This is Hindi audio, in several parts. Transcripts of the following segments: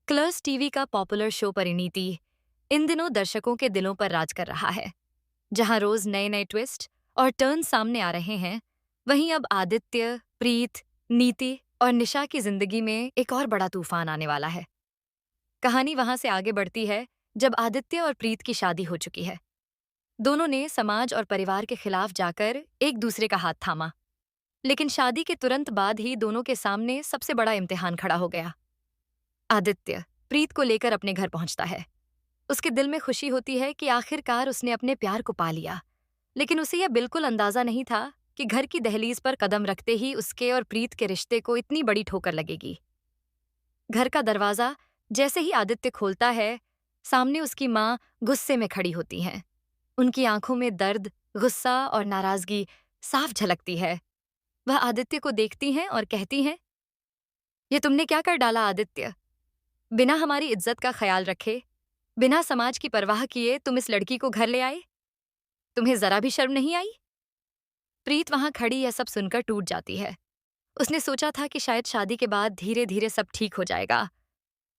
कलर्स टीवी का पॉपुलर शो परिणीति इन दिनों दर्शकों के दिलों पर राज कर रहा है। जहां रोज नए नए ट्विस्ट और टर्न सामने आ रहे हैं, वहीं अब आदित्य, प्रीत, नीति और निशा की जिंदगी में एक और बड़ा तूफान आने वाला है। कहानी वहां से आगे बढ़ती है जब आदित्य और प्रीत की शादी हो चुकी है। दोनों ने समाज और परिवार के खिलाफ जाकर एक दूसरे का हाथ थामा, लेकिन शादी के तुरंत बाद ही दोनों के सामने सबसे बड़ा इम्तिहान खड़ा हो गया। आदित्य प्रीत को लेकर अपने घर पहुंचता है। उसके दिल में खुशी होती है कि आखिरकार उसने अपने प्यार को पा लिया, लेकिन उसे यह बिल्कुल अंदाजा नहीं था कि घर की दहलीज पर कदम रखते ही उसके और प्रीत के रिश्ते को इतनी बड़ी ठोकर लगेगी। घर का दरवाजा जैसे ही आदित्य खोलता है, सामने उसकी माँ गुस्से में खड़ी होती हैं। उनकी आंखों में दर्द, गुस्सा और नाराजगी साफ झलकती है। वह आदित्य को देखती हैं और कहती हैं, ये तुमने क्या कर डाला आदित्य? बिना हमारी इज्जत का ख्याल रखे, बिना समाज की परवाह किए तुम इस लड़की को घर ले आए? तुम्हें जरा भी शर्म नहीं आई? प्रीत वहां खड़ी यह सब सुनकर टूट जाती है। उसने सोचा था कि शायद शादी के बाद धीरे धीरे सब ठीक हो जाएगा,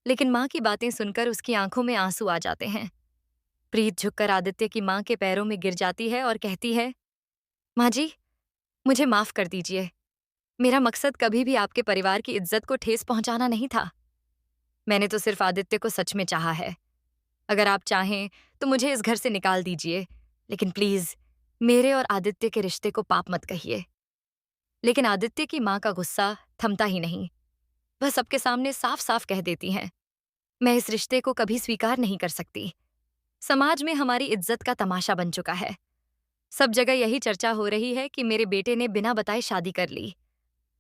लेकिन माँ की बातें सुनकर उसकी आंखों में आंसू आ जाते हैं। प्रीत झुककर आदित्य की माँ के पैरों में गिर जाती है और कहती है, माँ जी, मुझे माफ कर दीजिए। मेरा मकसद कभी भी आपके परिवार की इज्जत को ठेस पहुंचाना नहीं था। मैंने तो सिर्फ आदित्य को सच में चाहा है। अगर आप चाहें तो मुझे इस घर से निकाल दीजिए, लेकिन प्लीज मेरे और आदित्य के रिश्ते को पाप मत कहिए। लेकिन आदित्य की माँ का गुस्सा थमता ही नहीं। वह सबके सामने साफ साफ कह देती हैं, मैं इस रिश्ते को कभी स्वीकार नहीं कर सकती। समाज में हमारी इज्जत का तमाशा बन चुका है। सब जगह यही चर्चा हो रही है कि मेरे बेटे ने बिना बताए शादी कर ली।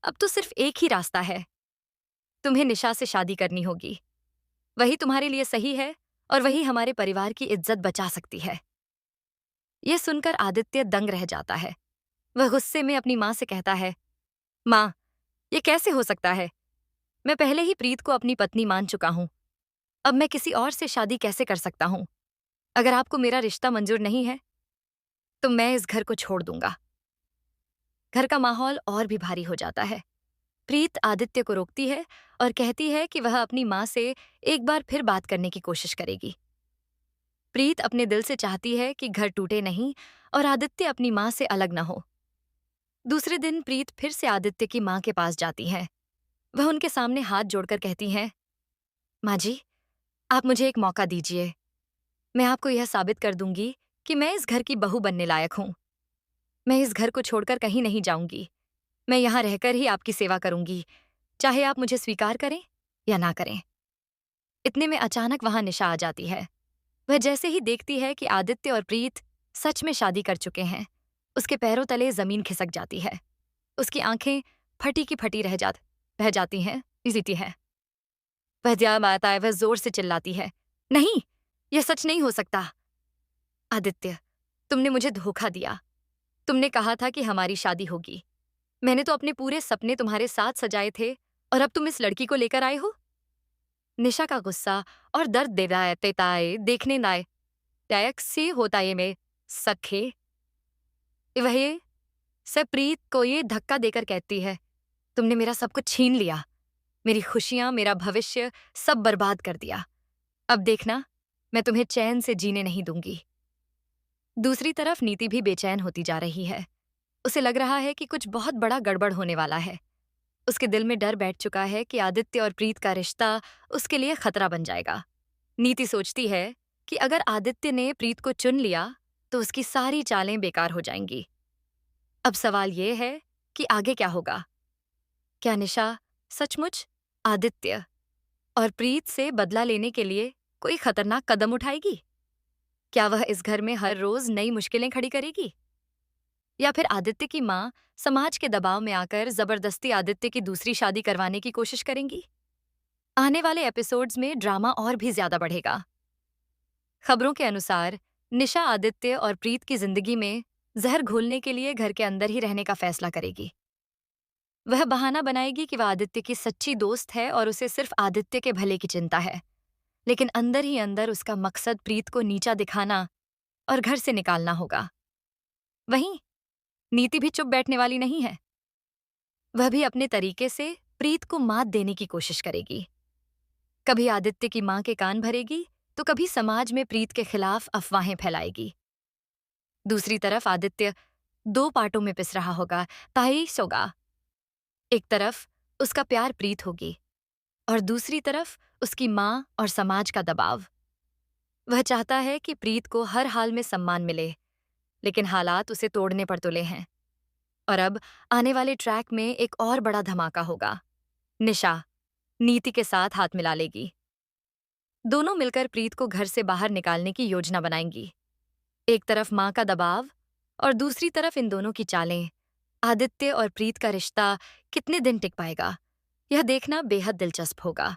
अब तो सिर्फ एक ही रास्ता है, तुम्हें निशा से शादी करनी होगी। वही तुम्हारे लिए सही है और वही हमारे परिवार की इज्जत बचा सकती है। यह सुनकर आदित्य दंग रह जाता है। वह गुस्से में अपनी माँ से कहता है, माँ, ये कैसे हो सकता है? मैं पहले ही प्रीत को अपनी पत्नी मान चुका हूं। अब मैं किसी और से शादी कैसे कर सकता हूं? अगर आपको मेरा रिश्ता मंजूर नहीं है तो मैं इस घर को छोड़ दूंगा। घर का माहौल और भी भारी हो जाता है। प्रीत आदित्य को रोकती है और कहती है कि वह अपनी माँ से एक बार फिर बात करने की कोशिश करेगी। प्रीत अपने दिल से चाहती है कि घर टूटे नहीं और आदित्य अपनी माँ से अलग न हो। दूसरे दिन प्रीत फिर से आदित्य की माँ के पास जाती है। वह उनके सामने हाथ जोड़कर कहती हैं, माँ जी, आप मुझे एक मौका दीजिए। मैं आपको यह साबित कर दूंगी कि मैं इस घर की बहू बनने लायक हूँ। मैं इस घर को छोड़कर कहीं नहीं जाऊंगी। मैं यहाँ रहकर ही आपकी सेवा करूंगी, चाहे आप मुझे स्वीकार करें या ना करें। इतने में अचानक वहां निशा आ जाती है। वह जैसे ही देखती है कि आदित्य और प्रीत सच में शादी कर चुके हैं, उसके पैरों तले जमीन खिसक जाती है। उसकी आंखें फटी की फटी रह जाती हैं, जीती है। वह ध्यान आता है, वह जोर से चिल्लाती है, नहीं, यह सच नहीं हो सकता। आदित्य, तुमने मुझे धोखा दिया। तुमने कहा था कि हमारी शादी होगी। मैंने तो अपने पूरे सपने तुम्हारे साथ सजाए थे और अब तुम इस लड़की को लेकर आए हो। निशा का गुस्सा और दर्द देताए देखने लायक से होता ये में सखे। वह सप्रीत को ये धक्का देकर कहती है, तुमने मेरा सब कुछ छीन लिया। मेरी खुशियां, मेरा भविष्य सब बर्बाद कर दिया। अब देखना, मैं तुम्हें चैन से जीने नहीं दूंगी। दूसरी तरफ नीति भी बेचैन होती जा रही है। उसे लग रहा है कि कुछ बहुत बड़ा गड़बड़ होने वाला है। उसके दिल में डर बैठ चुका है कि आदित्य और प्रीत का रिश्ता उसके लिए खतरा बन जाएगा। नीति सोचती है कि अगर आदित्य ने प्रीत को चुन लिया तो उसकी सारी चालें बेकार हो जाएंगी। अब सवाल यह है कि आगे क्या होगा? क्या निशा सचमुच आदित्य और प्रीत से बदला लेने के लिए कोई खतरनाक कदम उठाएगी? क्या वह इस घर में हर रोज नई मुश्किलें खड़ी करेगी? या फिर आदित्य की माँ समाज के दबाव में आकर जबरदस्ती आदित्य की दूसरी शादी करवाने की कोशिश करेंगी? आने वाले एपिसोड्स में ड्रामा और भी ज्यादा बढ़ेगा। खबरों के अनुसार निशा आदित्य और प्रीत की जिंदगी में जहर घोलने के लिए घर के अंदर ही रहने का फैसला करेगी। वह बहाना बनाएगी कि वह आदित्य की सच्ची दोस्त है और उसे सिर्फ आदित्य के भले की चिंता है, लेकिन अंदर ही अंदर उसका मकसद प्रीत को नीचा दिखाना और घर से निकालना होगा। वहीं नीति भी चुप बैठने वाली नहीं है। वह भी अपने तरीके से प्रीत को मात देने की कोशिश करेगी। कभी आदित्य की मां के कान भरेगी तो कभी समाज में प्रीत के खिलाफ अफवाहें फैलाएगी। दूसरी तरफ आदित्य दो पार्टों में पिस रहा होगा, ताई सोगा। एक तरफ उसका प्यार प्रीत होगी और दूसरी तरफ उसकी मां और समाज का दबाव। वह चाहता है कि प्रीत को हर हाल में सम्मान मिले, लेकिन हालात उसे तोड़ने पर तुले हैं। और अब आने वाले ट्रैक में एक और बड़ा धमाका होगा। निशा नीति के साथ हाथ मिला लेगी। दोनों मिलकर प्रीत को घर से बाहर निकालने की योजना बनाएंगी। एक तरफ मां का दबाव और दूसरी तरफ इन दोनों की चालें। आदित्य और प्रीत का रिश्ता कितने दिन टिक पाएगा, यह देखना बेहद दिलचस्प होगा।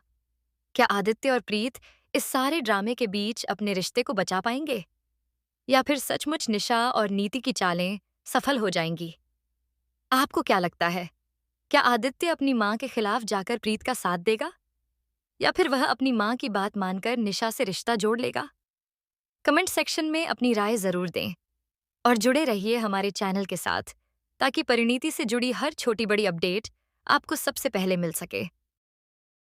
क्या आदित्य और प्रीत इस सारे ड्रामे के बीच अपने रिश्ते को बचा पाएंगे, या फिर सचमुच निशा और नीति की चालें सफल हो जाएंगी? आपको क्या लगता है? क्या आदित्य अपनी मां के खिलाफ जाकर प्रीत का साथ देगा, या फिर वह अपनी मां की बात मानकर निशा से रिश्ता जोड़ लेगा? कमेंट सेक्शन में अपनी राय जरूर दें और जुड़े रहिए हमारे चैनल के साथ, ताकि परिणीति से जुड़ी हर छोटी बड़ी अपडेट आपको सबसे पहले मिल सके।